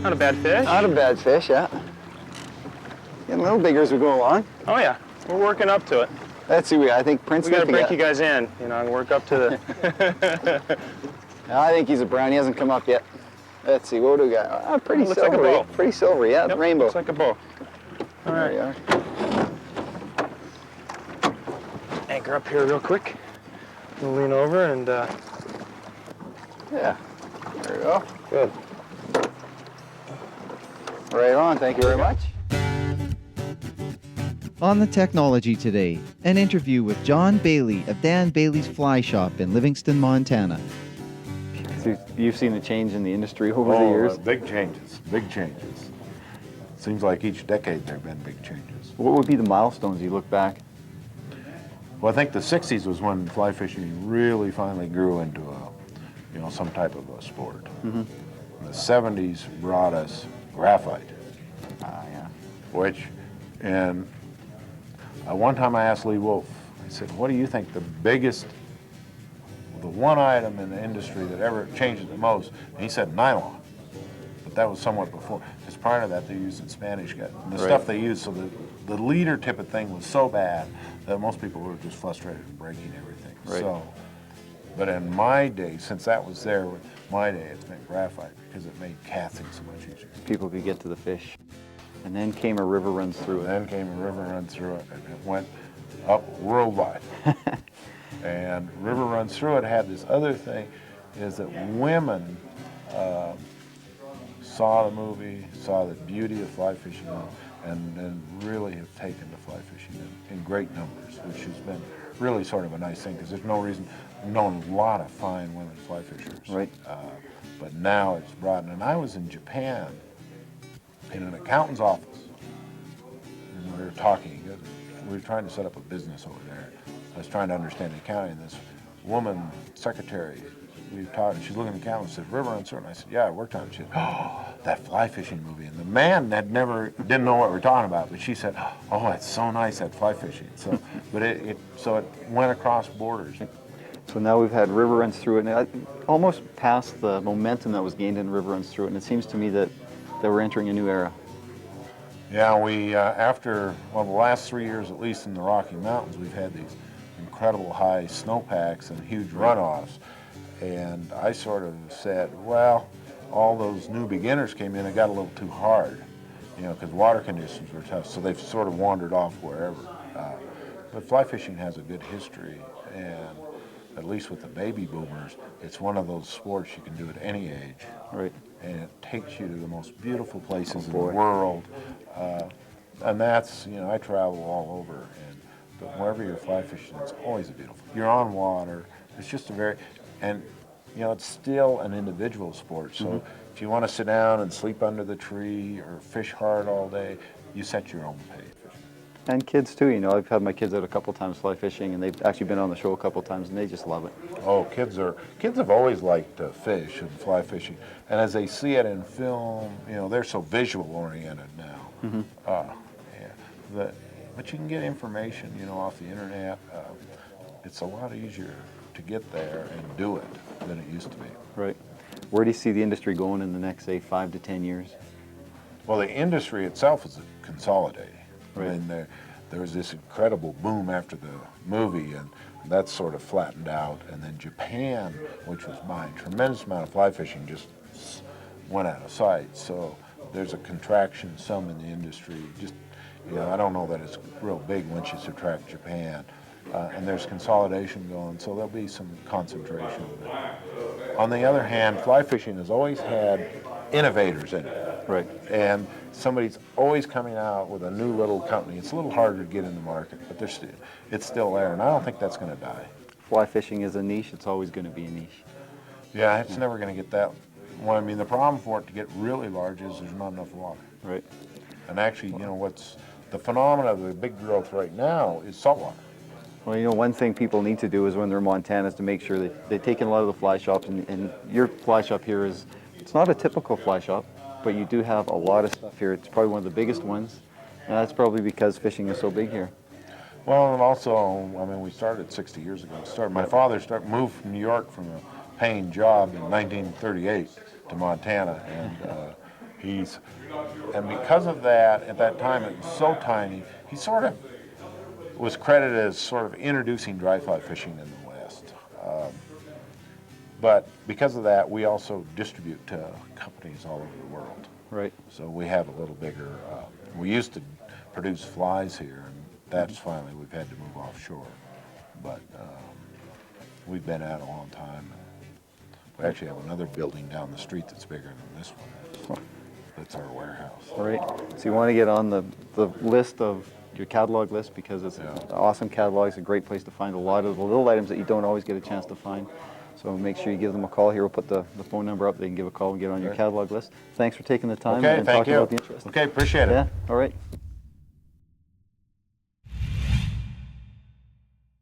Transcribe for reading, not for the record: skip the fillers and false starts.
Not a bad fish. Not a bad fish, yeah. Getting a little bigger as we go along. Oh yeah, we're working up to it. Let's see, I think Prince We got to break you guys in, you know, and work up to the... No, I think he's a brown. He hasn't come up yet. Let's see, what do we got? Oh, pretty looks silvery. like a bow. Pretty silvery, yeah, Yep, rainbow. looks like a bow. All right. There you are. Anchor up here real quick. We'll lean over and... Yeah, there we go. Good. Right on, thank you very much. On the Technology today, an interview with John Bailey of Dan Bailey's Fly Shop in Livingston, Montana. So you've seen the change in the industry over the years. Big changes, big changes. Seems like each decade there have been big changes. What would be the milestones you look back? Well, I think the 60s was when fly fishing really finally grew into a, you know, some type of a sport. Mm-hmm. The 70s brought us graphite, Yeah. which, and one time I asked Lee Wolf, I said, what do you think the biggest, the one item in the industry that ever changed the most? And he said nylon, but that was somewhat before. Because prior to that, they used in Spanish gut. And the stuff they used, so the leader tippet thing was so bad that most people were just frustrated with breaking everything. Right. So, but in my day, since that was there, my day, it's been graphite because it made casting so much easier. People could get to the fish. And then came a river runs through it. Then came a river run through it, and it went up worldwide. And river runs through it had this other thing, is that women saw the movie, saw the beauty of fly fishing, and really have taken to fly fishing in great numbers, which has been really sort of a nice thing, because there's no reason. I've known a lot of fine women fly fishers. Right. But now it's broadened. And I was in Japan in an accountant's office, and we were talking. We were trying to set up a business over there. I was trying to understand the accounting, and this woman secretary, we were talking, she's looking at the calendar and said, River Uncertain. I said, yeah, I worked on it. She said, oh, that fly fishing movie. And the man didn't know what we were talking about, but she said, oh, that's so nice, that fly fishing. So, but it went across borders. So now we've had river runs through it, and almost past the momentum that was gained in river runs through it, and it seems to me that we're entering a new era. Yeah, we, after, well, the last 3 years, at least in the Rocky Mountains, we've had these incredible high snowpacks and huge runoffs. And I sort of said, well, all those new beginners came in, it got a little too hard, you know, because water conditions were tough, so they've sort of wandered off wherever. But fly fishing has a good history, and at least with the baby boomers, it's one of those sports you can do at any age. Right. And it takes you to the most beautiful places in the world. And that's, you know, I travel all over, but wherever you're fly fishing, it's always beautiful. You're on water, it's just a very, and you know, it's still an individual sport, so if you want to sit down and sleep under the tree or fish hard all day, you set your own pace. And kids too, you know, I've had my kids out a couple times fly fishing, and they've actually been on the show a couple times, and they just love it. Oh, kids have always liked to fish and fly fishing, and as they see it in film, you know, they're so visual oriented now. But you can get information, you know, off the internet. It's a lot easier to get there and do it than it used to be. Right. Where do you see the industry going in the next, say, 5 to 10 years? Well, the industry itself is consolidating. Right. I mean, there was this incredible boom after the movie, and that's sort of flattened out. And then Japan, which was buying a tremendous amount of fly fishing, just went out of sight. So there's a contraction some in the industry. Just, you know, I don't know that it's real big once you subtract Japan. And there's consolidation going, so there'll be some concentration. On the other hand, fly fishing has always had innovators in it. Right. And somebody's always coming out with a new little company. It's a little harder to get in the market, but it's still there, and I don't think that's going to die. Fly fishing is a niche. It's always going to be a niche. Yeah, it's never going to get that. Well, I mean, the problem for it to get really large is there's not enough water. Right. And actually, you know, what's the phenomenon of the big growth right now is saltwater. Well, you know, one thing people need to do is when they're in Montana is to make sure that they take in a lot of the fly shops, and your fly shop here is, it's not a typical fly shop, but you do have a lot of stuff here. It's probably one of the biggest ones, and that's probably because fishing is so big here. Well, and also, I mean, we started 60 years ago. My father moved from New York from a paying job in 1938 to Montana, and And because of that, at that time it was so tiny, he sort of was credited as sort of introducing dry fly fishing in the West. But because of that, we also distribute to companies all over the world. Right. So we have a little bigger, we used to produce flies here, and that's finally, we've had to move offshore. But we've been at it a long time. We actually have another building down the street that's bigger than this one. That's our warehouse. All right. So you want to get on the list of your catalog list because it's an awesome catalog. It's a great place to find a lot of the little items that you don't always get a chance to find. So make sure you give them a call here. We'll put the phone number up. They can give a call and get on your catalog list. Thanks for taking the time Okay, and thank talking you. about the interest. Okay, appreciate it. Yeah, all right.